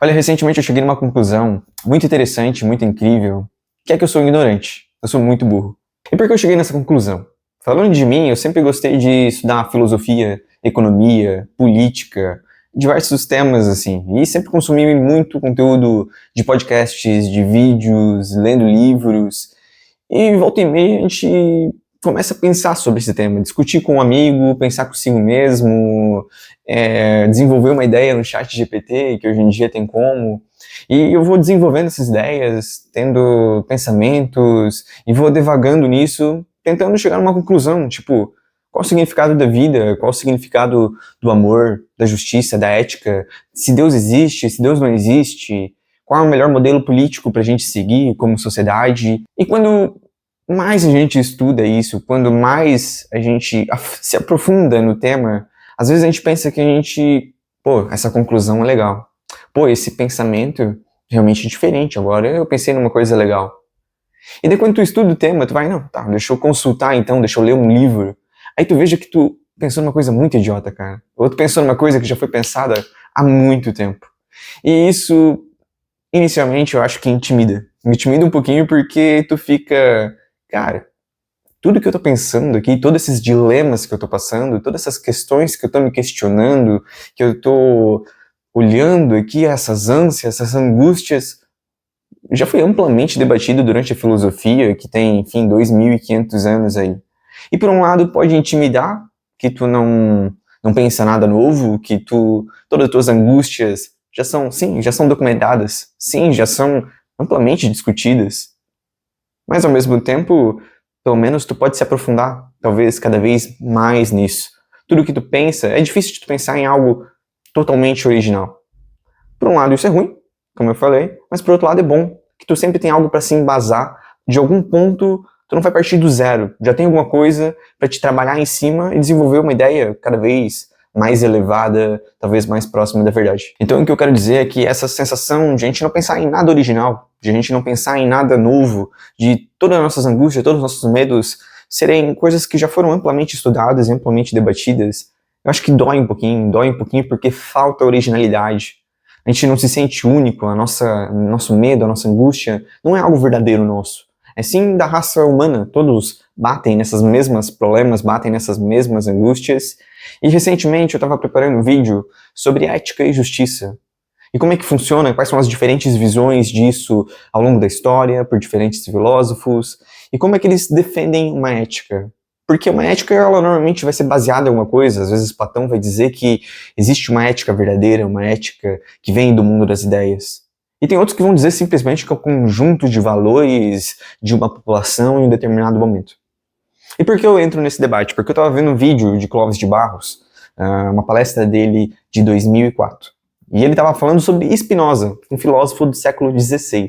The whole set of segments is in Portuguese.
Olha, recentemente eu cheguei numa conclusão muito interessante, muito incrível, que é que eu sou ignorante. Eu sou muito burro. E por que eu cheguei nessa conclusão? Falando de mim, eu sempre gostei de estudar filosofia, economia, política, diversos temas assim, e sempre consumi muito conteúdo de podcasts, de vídeos, lendo livros, e volta e meia a gente começa a pensar sobre esse tema, discutir com um amigo, pensar consigo mesmo, desenvolver uma ideia no chat GPT, que hoje em dia tem como, e eu vou desenvolvendo essas ideias, tendo pensamentos, e vou devagando nisso, tentando chegar numa conclusão, tipo, qual o significado da vida, qual o significado do amor, da justiça, da ética, se Deus existe, se Deus não existe, qual é o melhor modelo político para a gente seguir como sociedade. E quando mais a gente estuda isso, quando mais a gente se aprofunda no tema, às vezes a gente pensa que essa conclusão é legal. Esse pensamento realmente é diferente, agora eu pensei numa coisa legal. E daí quando tu estuda o tema, tu vai, não, tá, deixa eu consultar então, deixa eu ler um livro. Aí tu veja que tu pensou numa coisa muito idiota, cara. Ou tu pensou numa coisa que já foi pensada há muito tempo. E isso, inicialmente, eu acho que intimida. Me intimida um pouquinho porque tu fica, cara, tudo que eu tô pensando aqui, todos esses dilemas que eu tô passando, todas essas questões que eu tô me questionando, que eu tô olhando aqui, essas ânsias, essas angústias, já foi amplamente debatido durante a filosofia, que tem, enfim, 2.500 anos aí. E por um lado pode intimidar, que tu não pensa nada novo, que todas as tuas angústias já são documentadas, sim, já são amplamente discutidas. Mas ao mesmo tempo, pelo menos tu pode se aprofundar, talvez cada vez mais nisso. Tudo que tu pensa, é difícil de tu pensar em algo totalmente original. Por um lado isso é ruim, como eu falei, mas por outro lado é bom, que tu sempre tem algo para se embasar, de algum ponto tu não vai partir do zero, já tem alguma coisa para te trabalhar em cima e desenvolver uma ideia cada vez mais elevada, talvez mais próxima da verdade. Então o que eu quero dizer é que essa sensação de a gente não pensar em nada original, de a gente não pensar em nada novo, de todas as nossas angústias, todos os nossos medos serem coisas que já foram amplamente estudadas e amplamente debatidas, eu acho que dói um pouquinho porque falta originalidade. A gente não se sente único, nosso medo, a nossa angústia não é algo verdadeiro nosso. É sim da raça humana, todos batem nessas mesmas problemas, batem nessas mesmas angústias. E recentemente eu estava preparando um vídeo sobre ética e justiça. E como é que funciona, quais são as diferentes visões disso ao longo da história, por diferentes filósofos, e como é que eles defendem uma ética. Porque uma ética, ela normalmente vai ser baseada em alguma coisa, às vezes Platão vai dizer que existe uma ética verdadeira, uma ética que vem do mundo das ideias. E tem outros que vão dizer simplesmente que é o conjunto de valores de uma população em um determinado momento. E por que eu entro nesse debate? Porque eu estava vendo um vídeo de Clóvis de Barros, uma palestra dele de 2004. E ele estava falando sobre Spinoza, um filósofo do século XVI.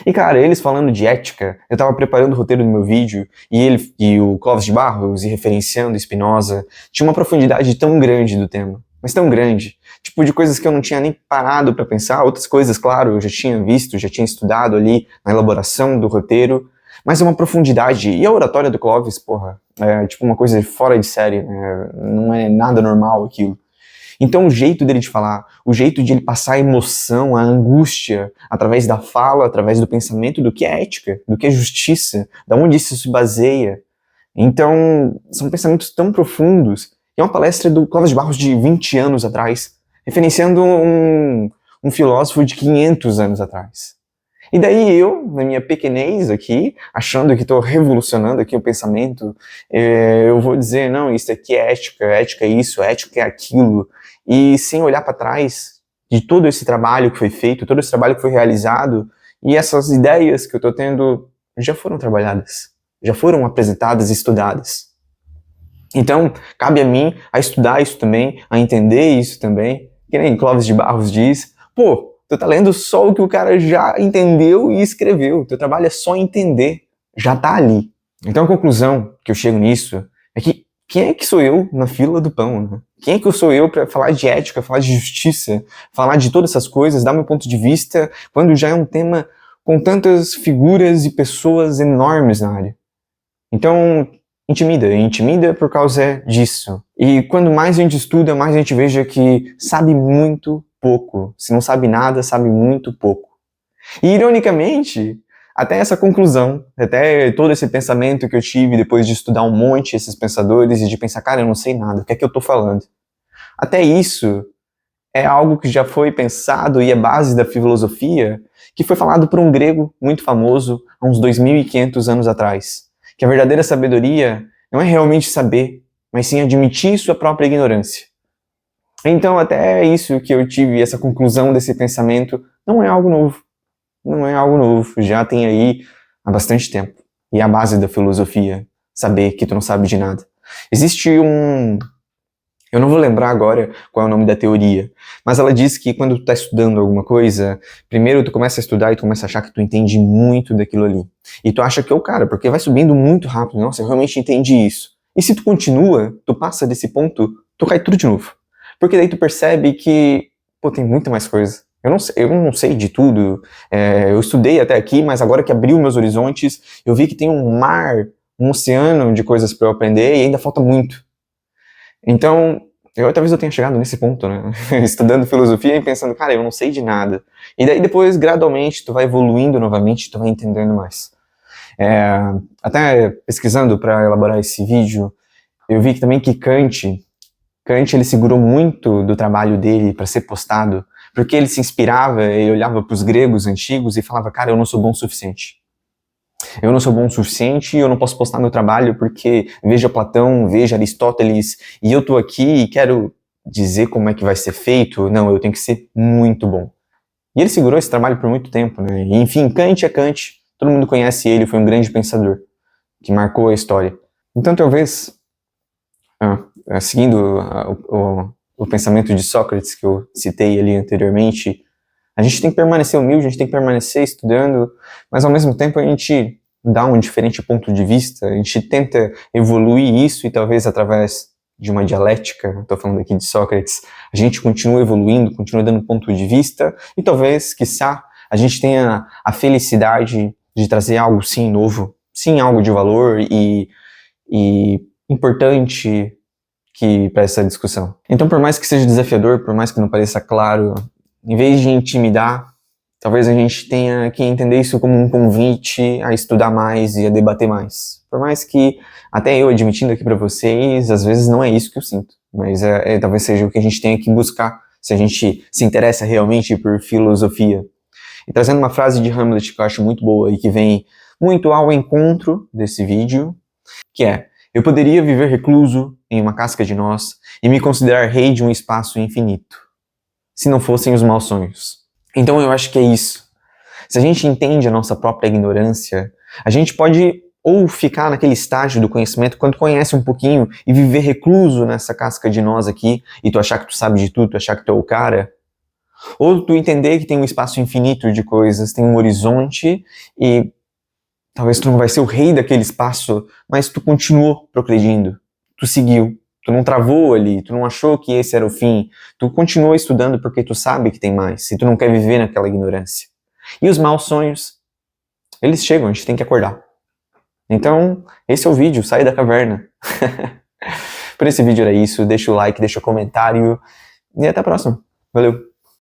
E cara, eles falando de ética, eu tava preparando o roteiro do meu vídeo, e o Clóvis de Barros, e referenciando Spinoza, tinha uma profundidade tão grande do tema, mas tão grande, tipo de coisas que eu não tinha nem parado para pensar, outras coisas, claro, eu já tinha visto, já tinha estudado ali na elaboração do roteiro, mas é uma profundidade, e a oratória do Clóvis, porra, é tipo uma coisa fora de série, não é nada normal aquilo. Então o jeito dele de falar, o jeito de ele passar a emoção, a angústia, através da fala, através do pensamento, do que é ética, do que é justiça, da onde isso se baseia. Então, são pensamentos tão profundos. E é uma palestra do Clóvis de Barros de 20 anos atrás, referenciando um filósofo de 500 anos atrás. E daí eu, na minha pequenez aqui, achando que estou revolucionando aqui o pensamento, eu vou dizer, não, isso aqui é ética é isso, ética é aquilo. E sem olhar para trás de todo esse trabalho que foi feito, todo esse trabalho que foi realizado, e essas ideias que eu estou tendo já foram trabalhadas, já foram apresentadas e estudadas. Então, cabe a mim a estudar isso também, a entender isso também, que nem Clóvis de Barros diz, tu tá lendo só o que o cara já entendeu e escreveu. Teu trabalho é só entender. Já tá ali. Então a conclusão que eu chego nisso é que quem é que sou eu na fila do pão? Né? Quem é que eu sou eu para falar de ética, falar de justiça, falar de todas essas coisas, dar meu ponto de vista, quando já é um tema com tantas figuras e pessoas enormes na área? Então, intimida por causa disso. E quando mais a gente estuda, mais a gente veja que sabe muito pouco. Se não sabe nada, sabe muito pouco. E, ironicamente, até essa conclusão, até todo esse pensamento que eu tive depois de estudar um monte esses pensadores e de pensar, cara, eu não sei nada, o que é que eu tô falando? Até isso é algo que já foi pensado e é base da filosofia, que foi falado por um grego muito famoso há uns 2.500 anos atrás. Que a verdadeira sabedoria não é realmente saber, mas sim admitir sua própria ignorância. Então, até isso que eu tive, essa conclusão desse pensamento, não é algo novo. Não é algo novo, já tem aí há bastante tempo. E é a base da filosofia, saber que tu não sabe de nada. Existe eu não vou lembrar agora qual é o nome da teoria, mas ela diz que quando tu tá estudando alguma coisa, primeiro tu começa a estudar e tu começa a achar que tu entende muito daquilo ali. E tu acha que é o cara, porque vai subindo muito rápido, nossa, eu realmente entendi isso. E se tu continua, tu passa desse ponto, tu cai tudo de novo. Porque daí tu percebe que, pô, tem muito mais coisa. Eu não sei de tudo, eu estudei até aqui, mas agora que abriu meus horizontes, eu vi que tem um mar, um oceano de coisas para eu aprender e ainda falta muito. Então, talvez eu tenha chegado nesse ponto, né? Estudando filosofia e pensando, cara, eu não sei de nada. E daí depois, gradualmente, tu vai evoluindo novamente, tu vai entendendo mais. Até pesquisando para elaborar esse vídeo, eu vi que também que Kant ele segurou muito do trabalho dele para ser postado, porque ele se inspirava e olhava para os gregos antigos e falava, cara, eu não sou bom o suficiente. Eu não sou bom o suficiente e eu não posso postar meu trabalho porque veja Platão, veja Aristóteles, e eu tô aqui e quero dizer como é que vai ser feito. Não, eu tenho que ser muito bom. E ele segurou esse trabalho por muito tempo, né? E, enfim, Kant é Kant, todo mundo conhece ele, foi um grande pensador que marcou a história. Então, talvez, seguindo o pensamento de Sócrates que eu citei ali anteriormente, a gente tem que permanecer humilde, a gente tem que permanecer estudando, mas ao mesmo tempo a gente dá um diferente ponto de vista, a gente tenta evoluir isso e talvez através de uma dialética, estou falando aqui de Sócrates, a gente continua evoluindo, continua dando ponto de vista e talvez, quiçá, a gente tenha a felicidade de trazer algo sim novo, sim algo de valor e importante para essa discussão. Então, por mais que seja desafiador, por mais que não pareça claro, em vez de intimidar, talvez a gente tenha que entender isso como um convite a estudar mais e a debater mais. Por mais que, até eu admitindo aqui para vocês, às vezes não é isso que eu sinto, mas talvez seja o que a gente tenha que buscar, se a gente se interessa realmente por filosofia. E trazendo uma frase de Hamlet que eu acho muito boa e que vem muito ao encontro desse vídeo, que é: eu poderia viver recluso em uma casca de noz e me considerar rei de um espaço infinito, se não fossem os maus sonhos. Então eu acho que é isso. Se a gente entende a nossa própria ignorância, a gente pode ou ficar naquele estágio do conhecimento quando conhece um pouquinho e viver recluso nessa casca de nós aqui e tu achar que tu sabe de tudo, tu achar que tu é o cara, ou tu entender que tem um espaço infinito de coisas, tem um horizonte e talvez tu não vai ser o rei daquele espaço, mas tu continuou progredindo, tu seguiu, tu não travou ali, tu não achou que esse era o fim, tu continuou estudando porque tu sabe que tem mais, e tu não quer viver naquela ignorância. E os maus sonhos, eles chegam, a gente tem que acordar. Então, esse é o vídeo, sai da caverna. Por esse vídeo era isso, deixa o like, deixa o comentário, e até a próxima. Valeu!